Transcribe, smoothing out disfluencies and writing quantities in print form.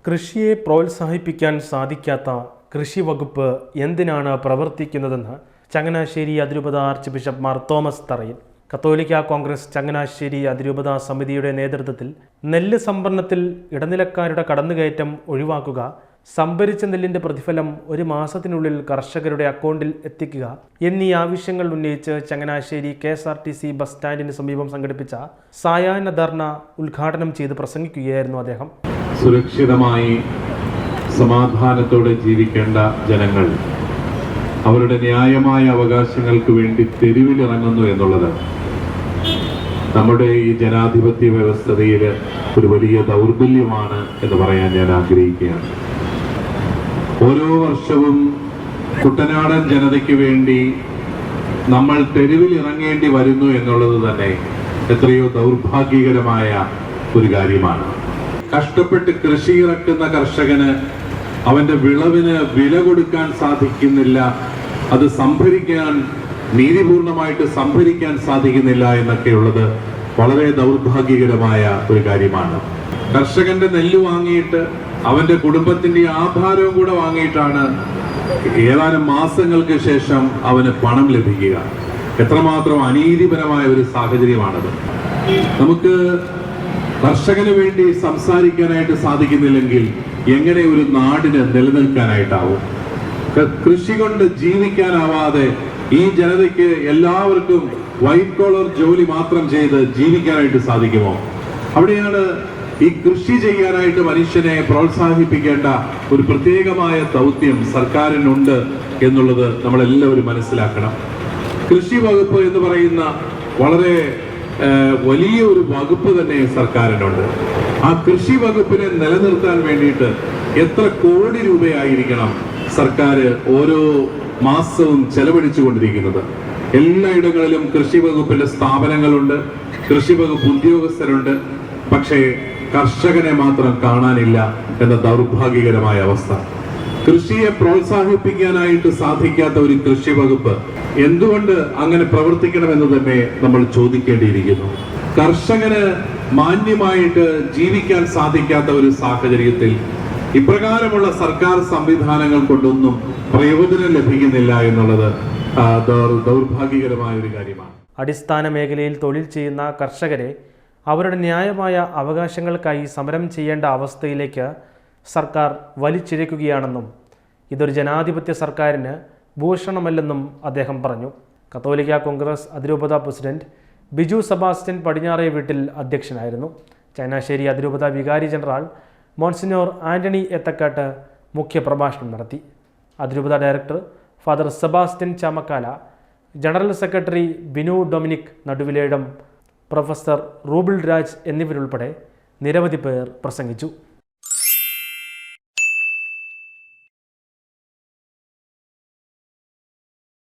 കൃഷിയെ പ്രോത്സാഹിപ്പിക്കാൻ സാധിക്കാത്ത കൃഷി വകുപ്പ് എന്തിനാണ് പ്രവർത്തിക്കുന്നതെന്ന് ചങ്ങനാശ്ശേരി അതിരൂപത ആർച്ച് ബിഷപ്പ് മാർ തോമസ് തറയിൽ. കത്തോലിക്ക കോൺഗ്രസ് ചങ്ങനാശ്ശേരി അതിരൂപത സമിതിയുടെ നേതൃത്വത്തിൽ നെല്ല് സംഭരണത്തിൽ ഇടനിലക്കാരുടെ കടന്നുകയറ്റം ഒഴിവാക്കുക, സംഭരിച്ച നെല്ലിന്റെ പ്രതിഫലം ഒരു മാസത്തിനുള്ളിൽ കർഷകരുടെ അക്കൗണ്ടിൽ എത്തിക്കുക എന്നീ ആവശ്യങ്ങൾ ഉന്നയിച്ച് ചങ്ങനാശ്ശേരി KSRTC ബസ് സ്റ്റാൻഡിന് സമീപം സംഘടിപ്പിച്ച സായാഹ്ന ധർണ ഉദ്ഘാടനം ചെയ്ത് പ്രസംഗിക്കുകയായിരുന്നു അദ്ദേഹം. സുരക്ഷിതമായി സമാധാനത്തോടെ ജീവിക്കേണ്ട ജനങ്ങൾ അവരുടെ ന്യായമായ അവകാശങ്ങൾക്ക് വേണ്ടി തെരുവിലിറങ്ങുന്നു എന്നുള്ളത് നമ്മുടെ ഈ ജനാധിപത്യ വ്യവസ്ഥയിൽ ഒരു വലിയ ദൗർബല്യമാണ് എന്ന് പറയാൻ ഞാൻ ആഗ്രഹിക്കുകയാണ്. ഓരോ വർഷവും കുട്ടനാടൻ ജനതയ്ക്ക് വേണ്ടി നമ്മൾ തെരുവിൽ ഇറങ്ങേണ്ടി വരുന്നു എന്നുള്ളത് തന്നെ എത്രയോ ദൗർഭാഗ്യകരമായ ഒരു കാര്യമാണ്. കഷ്ടപ്പെട്ട് കൃഷി ഇറക്കുന്ന കർഷകന് അവന്റെ വിളവിന് വില കൊടുക്കാൻ സാധിക്കുന്നില്ല, അത് നീതിപൂർണമായിട്ട് സംഭരിക്കാൻ സാധിക്കുന്നില്ല എന്നൊക്കെയുള്ളത് വളരെ ദൗർഭാഗ്യകരമായ ഒരു കാര്യമാണ്. കർഷകന്റെ നെല്ല് വാങ്ങിയിട്ട് അവന്റെ കുടുംബത്തിന്റെ ആധാരവും കൂടെ വാങ്ങിയിട്ടാണ് ഏതാനും മാസങ്ങൾക്ക് ശേഷം അവന് പണം ലഭിക്കുക. എത്രമാത്രം അനീതിപരമായ ഒരു സാഹചര്യമാണത്. നമുക്ക് കർഷകന് വേണ്ടി സംസാരിക്കാനായിട്ട് സാധിക്കുന്നില്ലെങ്കിൽ എങ്ങനെ ഒരു നാടിന് നിലനിൽക്കാനായിട്ടാവും? കൃഷി കൊണ്ട് ജീവിക്കാനാവാതെ ഈ ജനതയ്ക്ക് എല്ലാവർക്കും വൈറ്റ് കോളർ ജോലി മാത്രം ചെയ്ത് ജീവിക്കാനായിട്ട് സാധിക്കുമോ? അവിടെയാണ് ഈ കൃഷി ചെയ്യാനായിട്ട് മനുഷ്യനെ പ്രോത്സാഹിപ്പിക്കേണ്ട ഒരു പ്രത്യേകമായ ദൗത്യം സർക്കാരിനുണ്ട് എന്നുള്ളത് നമ്മളെല്ലാവരും മനസ്സിലാക്കണം. കൃഷി വകുപ്പ് എന്ന് പറയുന്ന വളരെ വലിയ ഒരു വകുപ്പ് തന്നെ സർക്കാരിനുണ്ട്. ആ കൃഷി വകുപ്പിനെ നിലനിർത്താൻ വേണ്ടിയിട്ട് എത്ര കോടി രൂപയായിരിക്കണം സർക്കാർ ഓരോ മാസവും ചെലവഴിച്ചുകൊണ്ടിരിക്കുന്നത്. എല്ലായിടങ്ങളിലും കൃഷി വകുപ്പിന്റെ സ്ഥാപനങ്ങളുണ്ട്, കൃഷി വകുപ്പ് ഉദ്യോഗസ്ഥരുണ്ട്. പക്ഷേ കർഷകനെ മാത്രം കാണാനില്ല എന്ന ദൗർഭാഗ്യകരമായ അവസ്ഥ. കൃഷിയെ പ്രോത്സാഹിപ്പിക്കാനായിട്ട് സാധിക്കാത്ത ഒരു കൃഷി വകുപ്പ് എന്തുകൊണ്ട് അങ്ങനെ പ്രവർത്തിക്കണമെന്ന് തന്നെ നമ്മൾ ചോദിക്കേണ്ടിയിരിക്കുന്നു. കർഷകന് മാന്യമായിട്ട് ജീവിക്കാൻ സാധിക്കാത്ത ഒരു സാഹചര്യത്തിൽ ഇപ്രകാരമുള്ള സർക്കാർ സംവിധാനങ്ങൾ കൊണ്ടൊന്നും പ്രയോജനം ലഭിക്കുന്നില്ല എന്നുള്ളത് ദൗർഭാഗ്യകരമായ ഒരു കാര്യമാണ്. അടിസ്ഥാന മേഖലയിൽ തൊഴിൽ ചെയ്യുന്ന കർഷകരെ അവരുടെ ന്യായമായ അവകാശങ്ങൾക്കായി സമരം ചെയ്യേണ്ട അവസ്ഥയിലേക്ക് സർക്കാർ വലിച്ചിഴക്കുകയാണെന്നും ഇതൊരു ജനാധിപത്യ സർക്കാരിന് ഭൂഷണമല്ലെന്നും അദ്ദേഹം പറഞ്ഞു. കത്തോലിക്ക കോൺഗ്രസ് അതിരൂപത പ്രസിഡന്റ് ബിജു സെബാസ്റ്റ്യൻ പടിഞ്ഞാറേ വീട്ടിൽ അധ്യക്ഷനായിരുന്നു. ചങ്ങനാശ്ശേരി അതിരൂപത വികാരി ജനറൽ മോൺസിനോർ ആന്റണി എത്തക്കാട്ട് മുഖ്യപ്രഭാഷണം നടത്തി. അതിരൂപത director father Sebastian Chamakkala, general secretary Binu Dominic Naduviledam, professor rouble Raj എന്നിവരുൾപ്പെടെ നിരവധി പേർ പ്രസംഗിച്ചു.